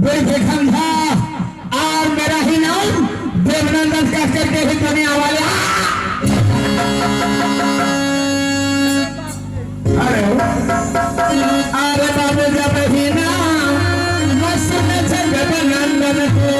देखे खंधा और मेरा ही नाम देवनंदन कह करके ही दुनिया वाले अरे बाबू जब ही नाम मस्त जगनंदन को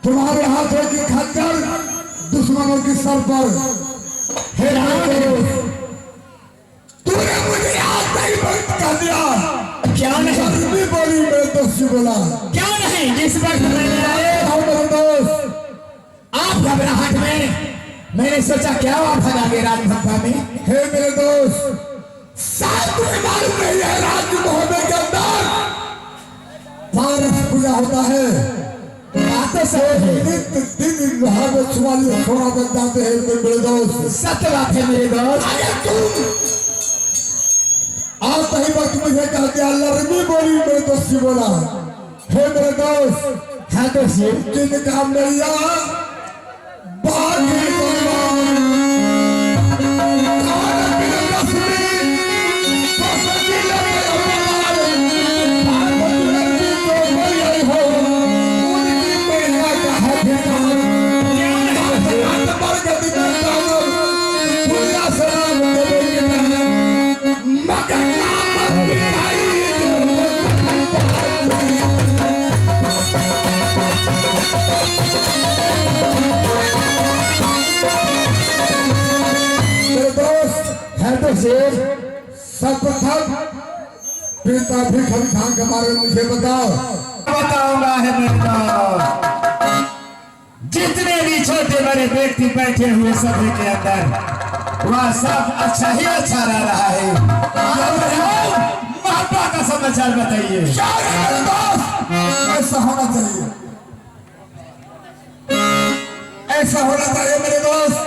तुम्हारे हाथों की खच्चर दुश्मनों की सर पर। हे राम, तूने मुझे आज नहीं बंद कर दिया। क्या नहीं भी बोली मेरे दोस्त बोला क्या नहीं जिस वक्त मैंने आए मेरे दोस्त आप घबराहट में मैंने सोचा क्या आप भगागे राजभक्ता में। हे मेरे दोस्त, शायद तुम्हें मालूम नहीं है राज मोहम्मद के अंदर पारस पूजा होता है। बातें सही है, दिन वहां में सुवाली सोना बन जाते हैं मेरे दोस्त। सत्य बात है मेरे दोस्त। अरे तुम आप सही वक्त मुझे कह दिया लड़नी बोली मेरे दोस्त बोला। हे मेरे दोस्त, हाँ दोस्त जिनका मैया बाकी सर्वप्रथम पिता भिखारी खान के बारे में मुझे बताओ। बताऊंगा है मेरे दोस्त, जितने भी छोटे बड़े व्यक्ति बैठे हुए सभी के अंदर वह सब अच्छा ही अच्छा रह रहा है। महात्मा का समाचार बताइए। ऐसा होना चाहिए, ऐसा होना चाहिए मेरे दोस्त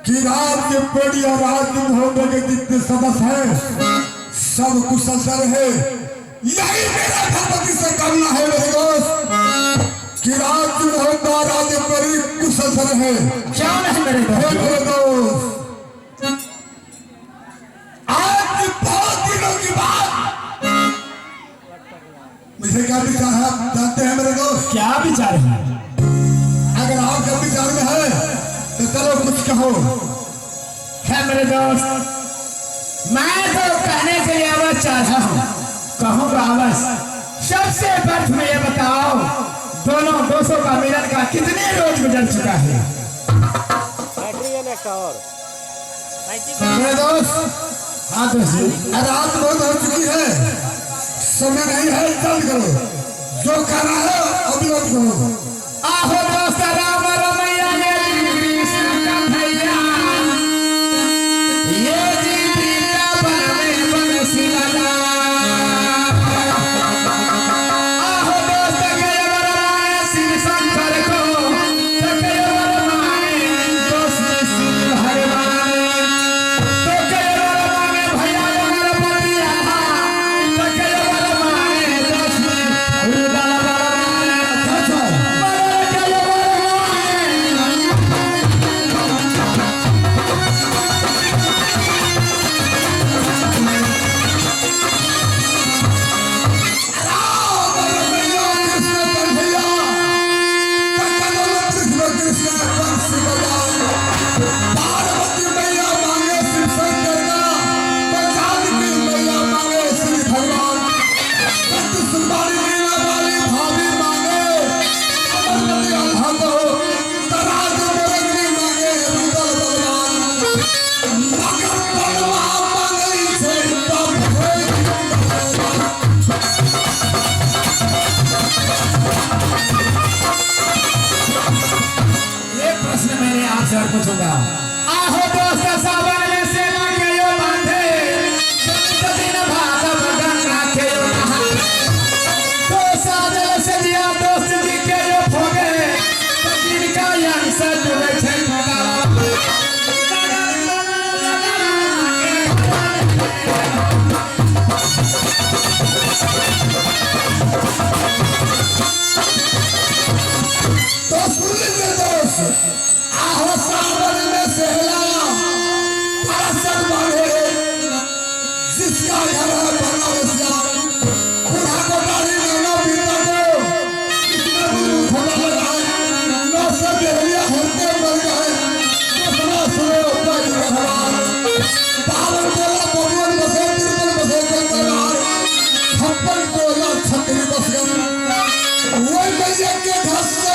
कि राज्य पेड़ी और राज्य महोदय के जितने सदस्य हैं सब कुशल है। यही मेरा धर्मपति से करना है मेरे दोस्त कि राज्य महोदय और राज्य पेड़ी कुशल है। क्या नहीं मेरे दोस्त, आज बहुत दिनों की बात मुझे क्या विचार है जानते हैं मेरे दोस्त? क्या विचार है? अगर आपका विचार में है तो चलो कुछ कहो। है मेरे दोस्त, मैं तो कहने के लिए आवाज चाहता हूँ, कहूँगा आवाज। सबसे प्रथम ये बताओ दोनों दोस्तों का मिलन का कितने रोज गुजर चुका है? मेरे दोस्त, हाँ दोस्त, रात बहुत हो चुकी है, समय नहीं है, जल्द करो जो करना है अविलंब करो। आहो दोस्त राम रमैया कृष्ण का भैया ये जी पीता बन में बंसी लगा। आहो दोस्त गए वरमाने शिव शंकर को, गए वरमाने दोस्त शिव हरमाने, तो गए वरमाने भैया गणपति आहा, तो गए वरमाने दोस्त रुदल वरमाने अच्छा सर पूछूंगा। आहो दोस्त सावन में सेना के यो बांधे, तो दिन भादव गंगा के यो नहा, तो साजल से जिया दोस्त जी के यो भोगे, तो जिनका यंग से डूबे छे छप्पन 2036 बस गए। वही मैया के घर से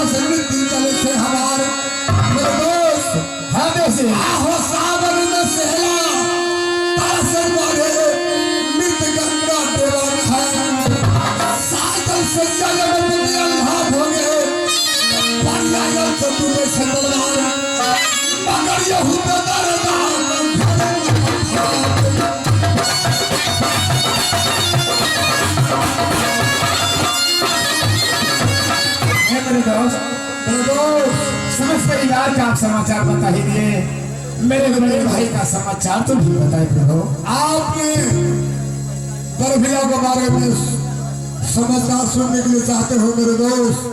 से मृत्यु चले से हमार मेरे दोस्त हाँ दोस्त आहो सावन में सहला तारा से मारे मृत गंगा देवन है सागल से जल में दुनिया लाभ हो गए पानिया तो तुम्हें संतलवार मगर यहूदा दरदार मेरे दोस्त समस्त परिवार का आप समाचार बता ही दिए। मेरे बड़े भाई का समाचार तो भी बताए प्रभु। आपने दरभिया के बारे में समाचार सुनने के लिए चाहते हो मेरे दोस्त।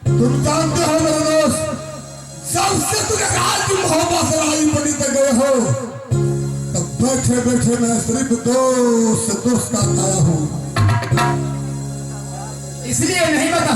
तुम जानते हो मेरे दोस्त सबसे तुझे राज मोहब्बत से राई बनी तक गए हो तब बैठे बैठे मैं सिर्फ दोस्त का आया हूँ इसलिए नहीं बता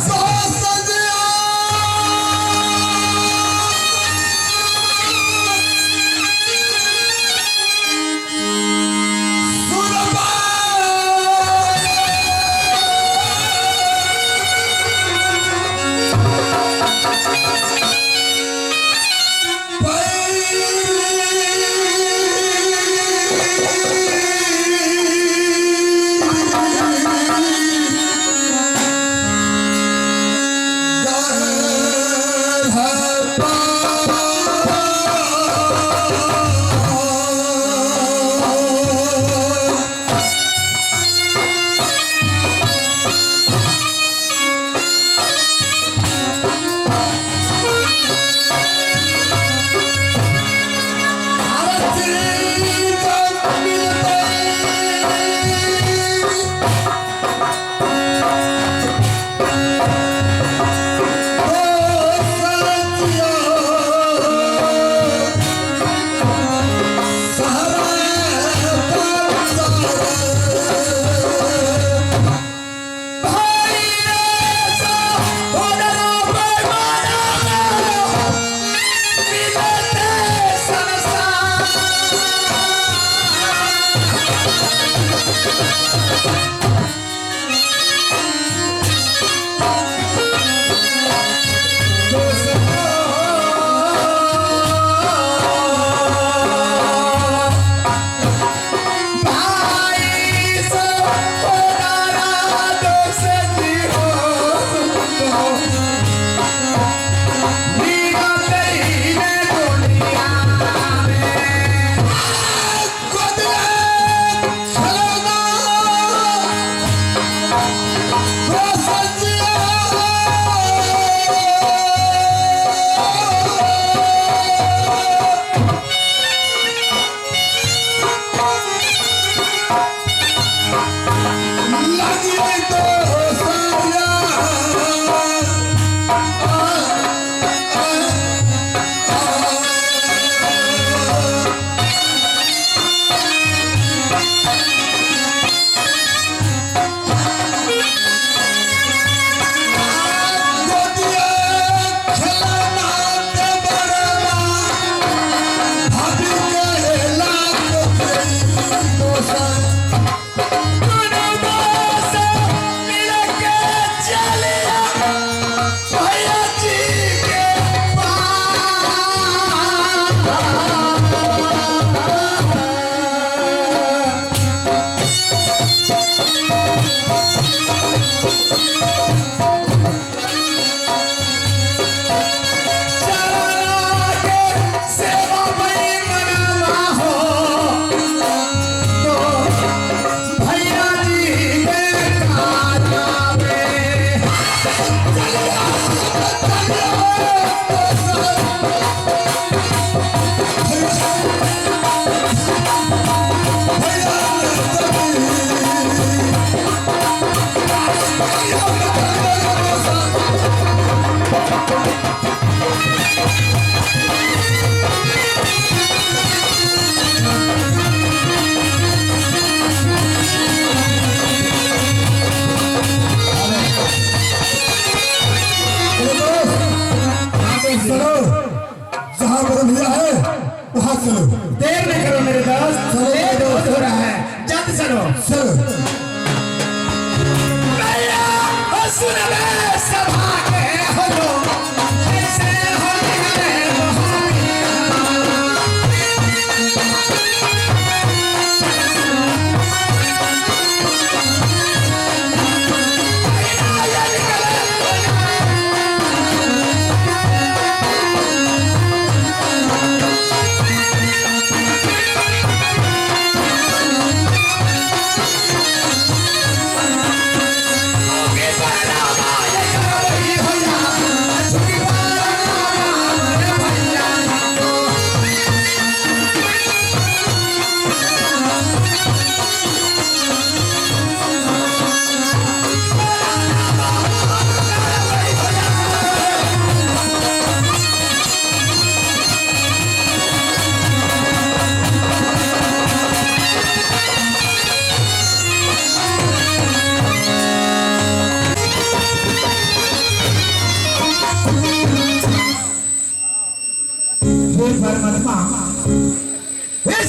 सुन ले सभा के हो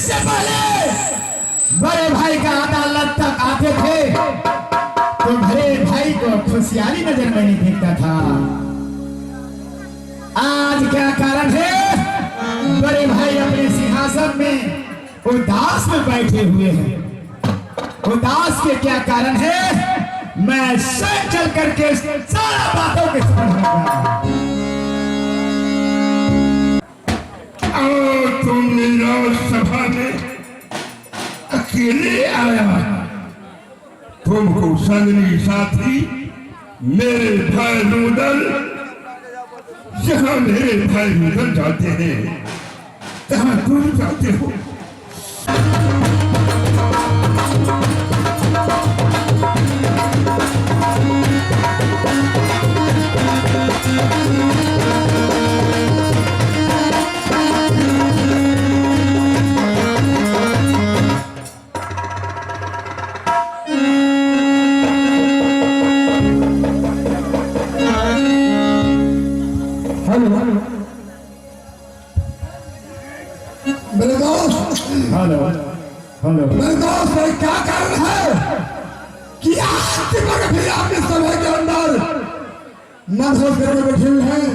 इससे पहले बड़े भाई का अदालत तक आते थे तो बड़े भाई को खुशहाली नजर में नहीं दिखता था। आज क्या कारण है? बड़े भाई अपने सिंहासन में उदास में बैठे हुए हैं। उदास के क्या कारण है? मैं स्वयं चल करके सारा बातों के समझूंगा। तुम मेरा सभा में अकेले आया, तुमको संगनी साथी मेरे भाई रुदल, जहाँ मेरे भाई रुदल जाते हैं तहाँ तुम जाते हो। मेरे दोस्त, हेलो हेलो मेरे दोस्त, ये क्या कारण है कि आज तक भी आपके सभा के अंदर न सोच करके बैठे हुए हैं?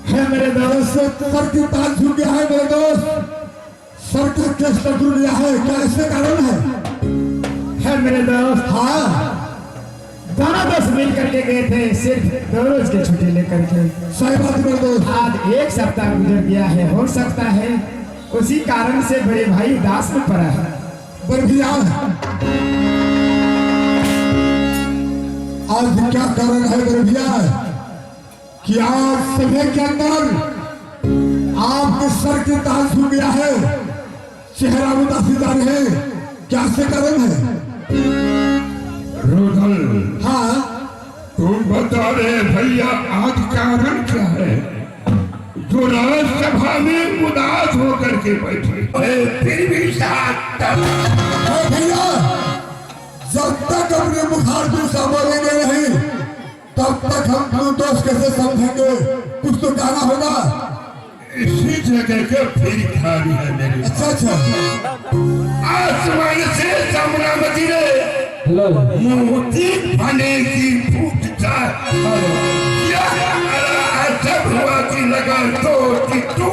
है मेरे दोस्त, सर की ताज झुक गया है मेरे दोस्त, सर का केस टूट गया है, क्या इससे कारण है? मेरे दोस्त, हाँ, दोनों दोस्त मिल करके गए थे सिर्फ 2 रोज की छुट्टी लेकर के। सही बात मेरे दोस्त। आज 1 सप्ताह गुजर गया है, हो सकता है उसी कारण से बड़े भाई उदास में पड़ा है। पर भैया आज क्या कारण है मेरे भैया कि आज सभा के अंदर आपके सर के ताज झुक गया है, चेहरा उदासीदार है, क्या से कारण है? रुदल, हाँ, तुम बता रहे भैया आज कारण क्या है जो राज्यसभा में उदास होकर के बैठे फिर भी साथ अरे भैया, जब तक अपने बुखार की बोलेंगे नहीं तब तक हम अपने दोस्त कैसे समझेंगे? कुछ तो कहना होगा। इसी जगह के फिर खाली है मेरे। अच्छा, आसमान से सामना मचले मोती बने की फूट जाए, सब हुआ की लगा तो तू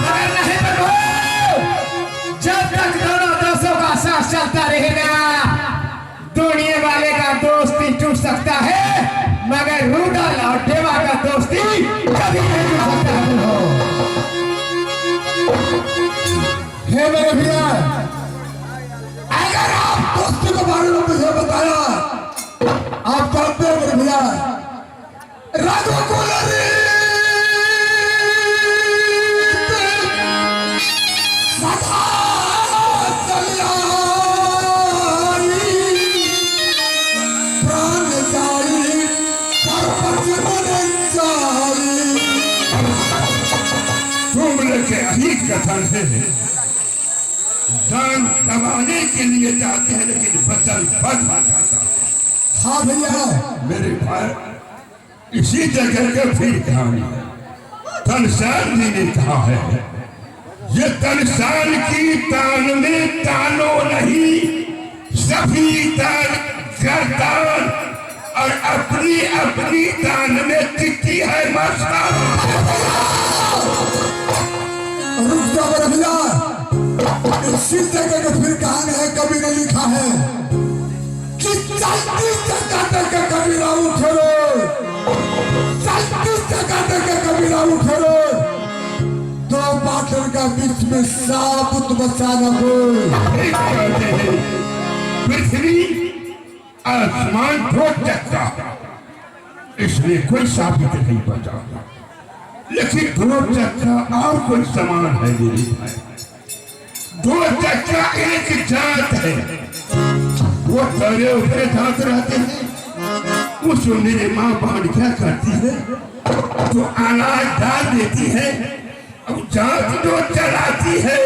नहीं बनो, जब तक दोनों दोस्तों का साथ चलता रहेगा दुनिया वाले का दोस्ती टूट सकता है, मगर रुदल और देवा का दोस्ती कभी नहीं टूट सकता है। हे मेरे भैया, अगर आप दोस्ती के बारे में मुझे बताया, आप जानते हैं मेरे भैया, रघुकुल यही कथन है, जान कमाने के लिए जाते हैं लेकिन बचन बच जाता। हाँ भैया, मेरे भाई इसी जगह के फिर कहानी है। तनसान जी ने कहा है, ये तनसान की तान में तानो नहीं, सभी तान गर्दान और अपनी अपनी तान में टिकी है मस्तान। रुक जाओ मेरे भैया, इसी जगह के फिर कहानी है, कभी ने लिखा है कि चलती चकाते के कबीरा उठे रे, चलती चकाते के कबीरा उठे रे, 2 पार्टनर का बीच में साबुत बचाना कोई। पृथ्वी आसमान 2 चक्का, इसमें कोई साबित नहीं बचा, लेकिन 2 चक्का और कोई समान है मेरे भाई। 2 चक्का एक जात है, वो तरे उतरे जात रहते हैं। उसको मेरे माँ बाढ़ क्या करती है तो अनाज डाल देती है, अब जात जो चलाती है,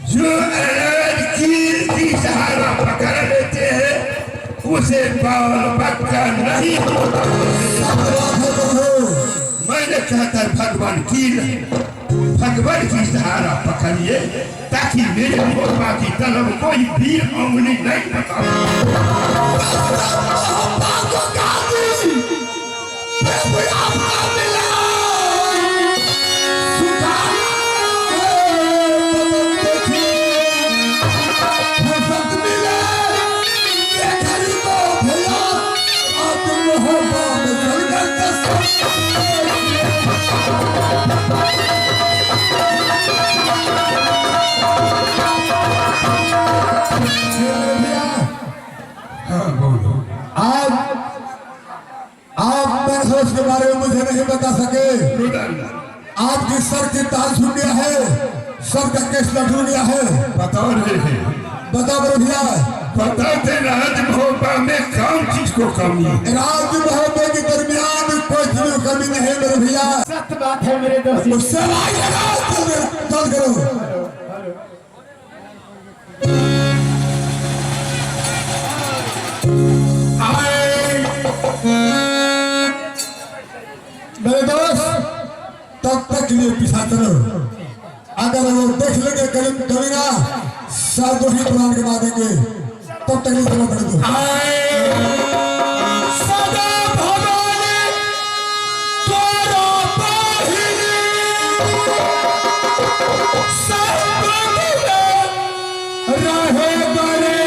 जो अनाज की सहारा पकड़ लेते हैं उसे बाल बच्चा नहीं होता। मैंने कहा था भगवान कील भगवान की सहारा पकड़िए ताकि मेरे मोहबा की तरफ कोई भी उंगली नहीं के बारे में मुझे नहीं बता सके। आपकी सर की तार छूट गया है, सर का केस लट गया है। बताओ रे, बता बड़े भैया, बताते राज मोहब्बा में कौन चीज को कमी है? राज मोहब्बे के दरमियान कोई चीज की कमी नहीं है मेरे भैया। सत्य बात है मेरे दोस्त। उससे चल करो। मेरे दोस्त तब तक लिए पीछा करो, अगर वो देख लेंगे कभी ना साल दो ही पुरान के बाद देंगे, तब तक लिए जमा कर दो। सदा भवानी तोरो पाहिनी सब रहे गरे